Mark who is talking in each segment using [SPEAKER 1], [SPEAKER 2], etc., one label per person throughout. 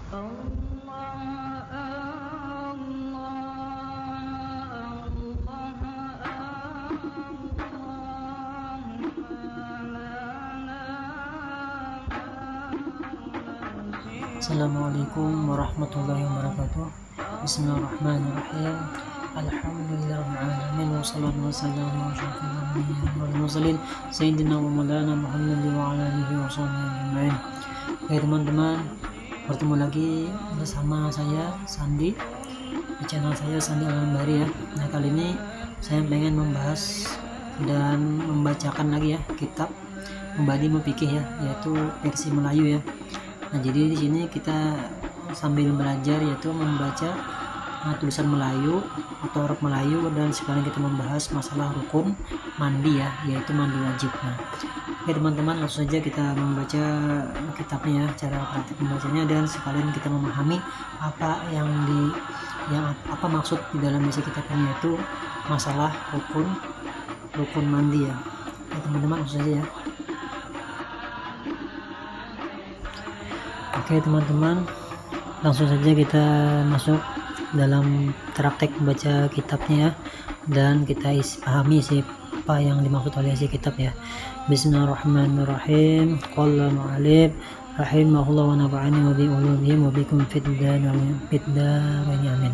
[SPEAKER 1] Assalamualaikum warahmatullahi wabarakatuh. Bismillahirrahmanirrahim. Alhamdulillahirrahmanirrahim. Wassalatu wassalamu ala asyrofil anbiya'i wal mursalin sayyidina wa maulana Muhammad wa ala alihi wa sahbihi ajma'in. Oke teman-teman, bertemu lagi bersama saya Sandi di channel saya Sandi Al-Ambari ya. Nah, kali ini saya pengen membahas dan membacakan lagi ya kitab Membadi Mempikih ya, yaitu versi Melayu ya. Nah, jadi di sini kita sambil belajar yaitu membaca tulisan Melayu atau huruf Melayu, dan sekalian kita membahas masalah rukun mandi ya, yaitu mandi wajib. Nah, oke teman-teman, langsung saja kita membaca kitabnya ya, cara praktik membacanya, dan sekalian kita memahami apa yang apa maksud di dalam isi kitab ini, yaitu masalah rukun mandi ya. Oke teman-teman, langsung saja ya. Oke teman-teman, langsung saja kita masuk dalam praktek membaca kitabnya ya, dan kita pahami apa yang dimaksud oleh isi kitab ya. Bismillahirrahmanirrahim. Qala mu'alif rahimahullah wa nafa'ani wa bi'ulumihim wa bikum fid-darain amin.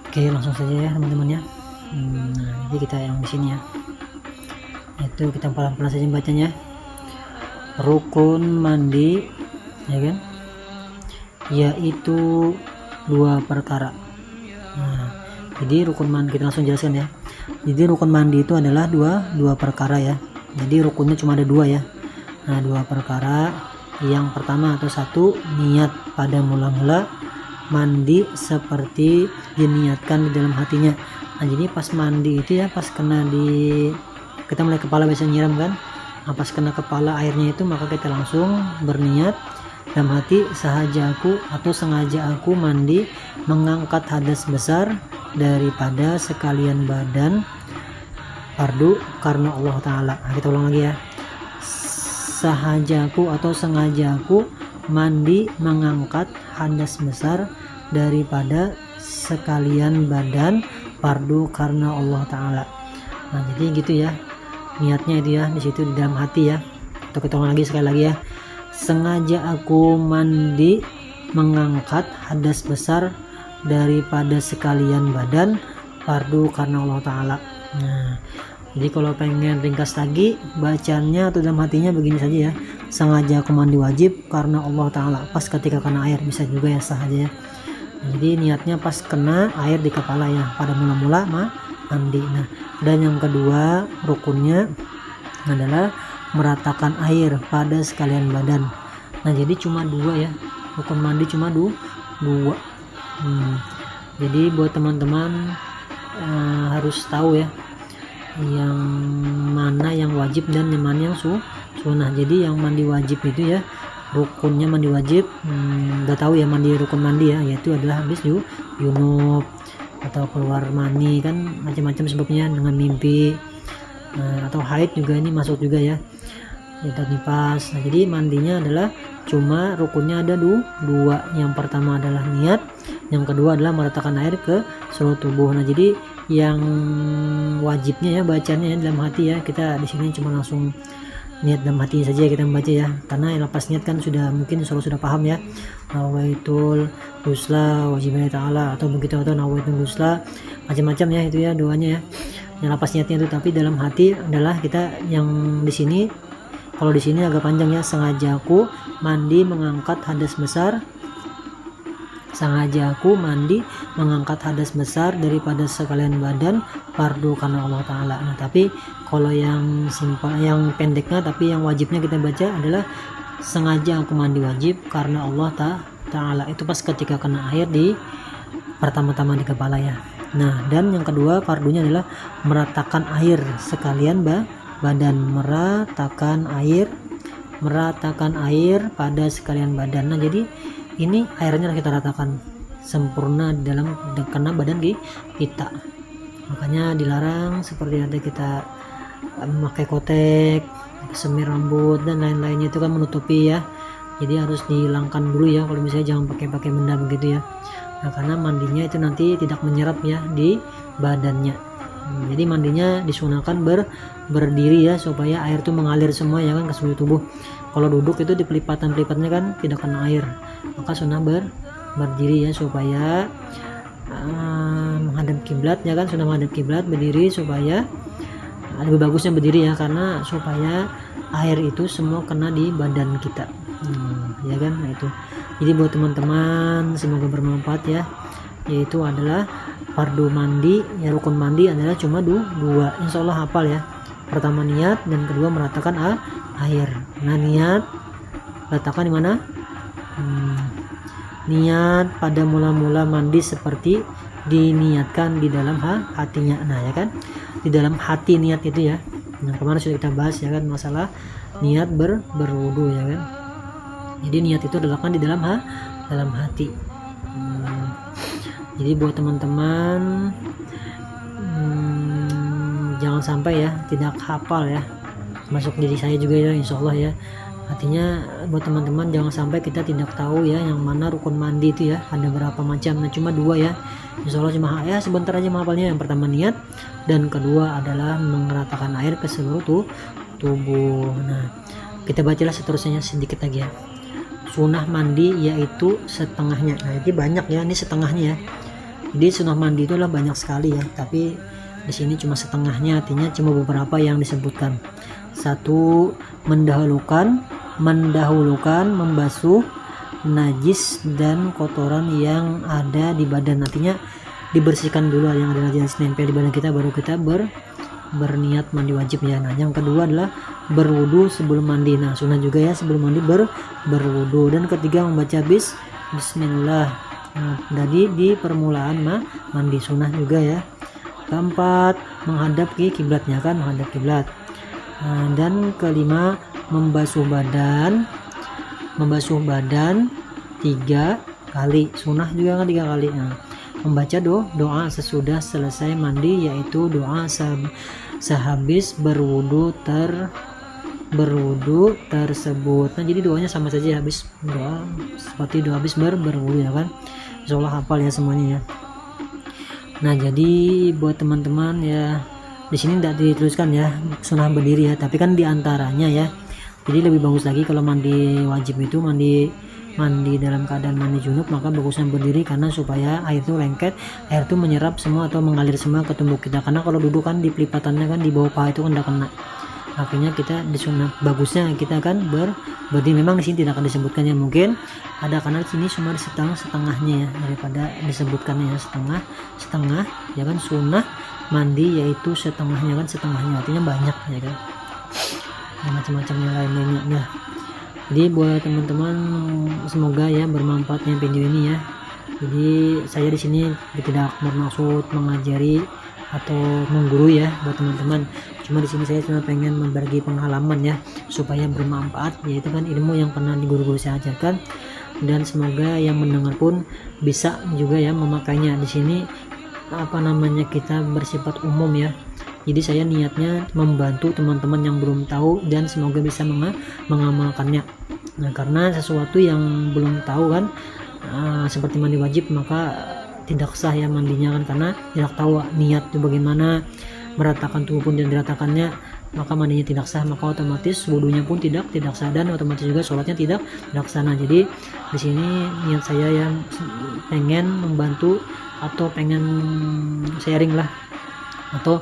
[SPEAKER 1] Oke, langsung saja ya teman-teman ya. Nah, jadi kita yang di sini ya, itu kita pelan-pelan saja bacanya. Rukun mandi ya kan, yaitu dua perkara. Nah, jadi rukun mandi kita langsung jelaskan ya. Jadi rukun mandi itu adalah dua perkara ya. Jadi rukunnya cuma ada dua ya. Nah, dua perkara. Yang pertama atau satu, niat pada mula-mula mandi seperti diniatkan di dalam hatinya. Nah, jadi pas mandi itu ya, pas kena kita mulai kepala biasanya nyiram kan. Nah, pas kena kepala airnya itu, maka kita langsung berniat dalam hati, sengaja aku mandi mengangkat hadas besar daripada sekalian badan fardu karena Allah Ta'ala. Nah, kita ulang lagi ya. Sengaja aku mandi mengangkat hadas besar daripada sekalian badan fardu karena Allah Ta'ala. Nah, jadi gitu ya niatnya itu ya, di situ di dalam hati ya. Kita ulang lagi sekali lagi ya. Sengaja aku mandi mengangkat hadas besar daripada sekalian badan fardu karena Allah Ta'ala. Nah, jadi kalau pengen ringkas lagi bacanya atau dalam hatinya begini saja ya. Sengaja aku mandi wajib karena Allah Ta'ala. Pas ketika kena air bisa juga ya, sah aja ya. Nah, jadi niatnya pas kena air di kepala ya, pada mula-mula mandi. Nah, dan yang kedua rukunnya adalah meratakan air pada sekalian badan. Nah, jadi cuma dua ya, rukun mandi cuma dua. Jadi buat teman-teman harus tahu ya, yang mana yang wajib dan yang mana yang sunnah. Jadi yang mandi wajib itu ya, rukunnya mandi wajib, udah tahu ya mandi rukun mandi ya, yaitu adalah habis junub atau keluar mani kan, macam-macam sebabnya, dengan mimpi atau haid juga ini masuk juga ya, itu nifas. Nah, jadi mandinya adalah cuma rukunnya ada dua. Yang pertama adalah niat, yang kedua adalah meratakan air ke seluruh tubuh. Nah, jadi yang wajibnya ya bacanya ya dalam hati ya, kita di sini cuma langsung niat dalam hati saja kita membaca ya, karena lepas niat kan sudah mungkin sudah paham ya, nawaitul ghusla wajiballahi ta'ala atau begitu, atau nawaitul ghusla macam-macam ya, itu ya doanya ya yang lepas niatnya itu. Tapi dalam hati adalah kita yang di sini, kalau di sini agak panjang ya. Sengaja aku mandi mengangkat hadas besar daripada sekalian badan fardu karena Allah Ta'ala. Nah, tapi kalau yang simpel, yang pendeknya tapi yang wajibnya kita baca adalah sengaja aku mandi wajib karena Allah Ta'ala. Itu pas ketika kena air di pertama-tama di kepala ya. Nah, dan yang kedua fardunya adalah meratakan air sekalian badan, meratakan air pada sekalian badan. Nah, jadi ini airnya kita ratakan sempurna di dalam kena badan kita. Makanya dilarang seperti ada kita memakai kotek, semir rambut dan lain-lainnya, itu kan menutupi ya. jadi harus dihilangkan dulu ya, kalau misalnya jangan pakai benda begitu ya. Nah, karena mandinya itu nanti tidak menyerap ya di badannya. Jadi mandinya disunahkan berdiri ya, supaya air itu mengalir semua ya kan ke seluruh tubuh. Kalau duduk itu di pelipatan-pelipatnya kan tidak kena air, maka sunnah berdiri ya, supaya menghadap kiblat ya kan, sudah menghadap kiblat, berdiri supaya lebih bagusnya berdiri ya, karena supaya air itu semua kena di badan kita. Ya kan. Nah, itu jadi buat teman-teman semoga bermanfaat ya, yaitu adalah fardu mandi ya, rukun mandi adalah cuma dua, insya Allah hafal ya. Pertama niat, dan kedua meratakan air. Nah, niat letakkan di mana? Niat pada mula-mula mandi seperti diniatkan di dalam hatinya. Nah ya kan, di dalam hati niat itu ya. Nah, kemarin sudah kita bahas ya kan, masalah niat berwudu ya kan. Jadi niat itu dilakukan di dalam hati. Jadi buat teman-teman jangan sampai ya tidak hafal ya, masuk diri saya juga ya, insya Allah ya. Artinya buat teman-teman jangan sampai kita tidak tahu ya yang mana rukun mandi itu ya, ada berapa macam. Nah, cuma dua ya, insya Allah cuma ya sebentar aja menghafalnya. Yang pertama niat, dan kedua adalah mengeratakan air ke seluruh tubuh. Nah, kita bacalah seterusnya sedikit lagi ya. Sunnah mandi yaitu setengahnya. Nah, ini banyak ya, ini setengahnya ya. Jadi sunnah mandi itu adalah banyak sekali ya, tapi di sini cuma setengahnya, artinya cuma beberapa yang disebutkan. Satu, mendahulukan membasuh najis dan kotoran yang ada di badan, artinya dibersihkan dulu yang ada najis nempel di badan kita, baru kita berniat mandi wajib ya. Nah, yang kedua adalah berwudu sebelum mandi. Nah, sunnah juga ya sebelum mandi berwudu. Dan ketiga membaca bismillah. Nah, jadi di permulaan mandi sunnah juga ya. Keempat, menghadap ke kiblatnya kan, menghadap kiblat. Nah, dan kelima, membasuh badan 3 kali, sunnah juga kan 3 kali. Nah, membaca doa sesudah selesai mandi, yaitu doa sehabis berwudu tersebut. Nah, jadi doanya sama saja, habis doa seperti doa habis berwudu ya kan. Insyaallah hafal ya semuanya ya. Nah, jadi buat teman-teman ya, di sini tidak dituliskan ya sunnah berdiri ya, tapi kan diantaranya ya. Jadi lebih bagus lagi kalau mandi wajib itu mandi dalam keadaan mandi junub, maka bagusnya berdiri, karena supaya air itu lengket, air itu menyerap semua atau mengalir semua ke tubuh kita. Karena kalau duduk kan di pelipatannya kan di bawah paha itu kan tidak kena. Akhirnya kita disunat bagusnya kita kan berdiri. Memang di sini tidak akan disebutkan ya, mungkin ada karena di sini cuma setengahnya ya, daripada disebutkannya ya setengah ya kan. Sunnah mandi yaitu setengahnya kan, setengahnya artinya banyak ya kan, ya, macam-macam yang lainnya ya. Jadi buat teman-teman semoga ya bermanfaatnya video ini ya. Jadi saya di sini tidak bermaksud mengajari atau mengguru ya buat teman-teman, cuma di sini saya cuma pengen membagi pengalaman ya supaya bermanfaat, yaitu kan ilmu yang pernah di guru-guru saya ajarkan, dan semoga yang mendengar pun bisa juga ya memakainya. Di sini kita bersifat umum ya, jadi saya niatnya membantu teman-teman yang belum tahu dan semoga bisa mengamalkannya. Nah, karena sesuatu yang belum tahu kan seperti mandi wajib, maka tidak sah ya mandinya kan, karena tidak tahu niat itu bagaimana, meratakan tubuh pun tidak diratakannya, maka mandinya tidak sah, maka otomatis wudunya pun tidak sah, dan otomatis juga sholatnya tidak sah. Jadi di sini niat saya yang pengen membantu atau pengen sharing lah, atau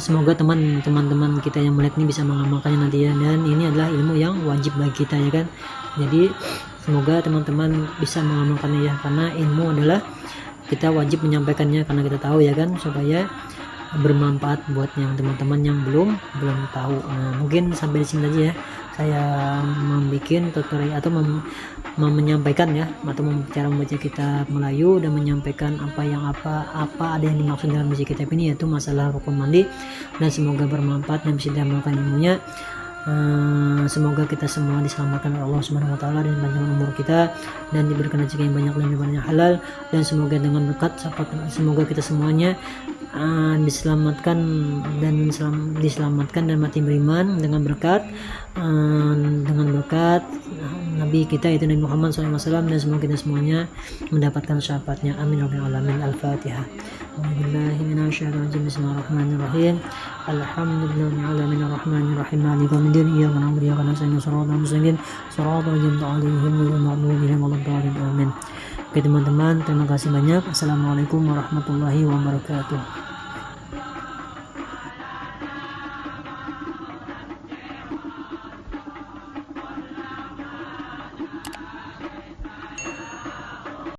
[SPEAKER 1] semoga teman-teman kita yang melihat ini bisa mengamalkannya nanti ya. Dan ini adalah ilmu yang wajib bagi kita ya kan, jadi semoga teman-teman bisa mengamalkannya ya, karena ilmu adalah kita wajib menyampaikannya karena kita tahu ya kan, supaya bermanfaat buat yang teman-teman yang belum tahu. Nah, mungkin sampai di sini aja ya saya membuat tutorial atau menyampaikan ya, atau cara membaca kitab Melayu dan menyampaikan apa ada yang dimaksud dalam baca kitab ini, yaitu masalah rukun mandi, dan semoga bermanfaat dan bisa diamalkan ilmunya. Semoga kita semua diselamatkan oleh Allah Subhanahu wa taala dan panjang umur kita, dan diberikan rezeki yang banyak dan banyak halal, dan semoga dengan berkat semoga kita semuanya diselamatkan dan mati beriman dengan berkat Nabi kita itu Nabi Muhammad SAW, dan semoga kita semuanya mendapatkan syafaatnya. Amin ya rabbal alamin. Al-Fatihah. Bismillahirrahmanirrahim. Alhamdulillahirabbil alamin arrahmanirrahim maliki yaumiddin iyyaka na'budu wa iyyaka nasta'in shiratal mustaqim shiratal ladzina an'amta 'alaihim ghairil maghdubi 'alaihim waladdallin. Amin. Oke teman-teman, terima kasih banyak. Assalamualaikum warahmatullahi wabarakatuh.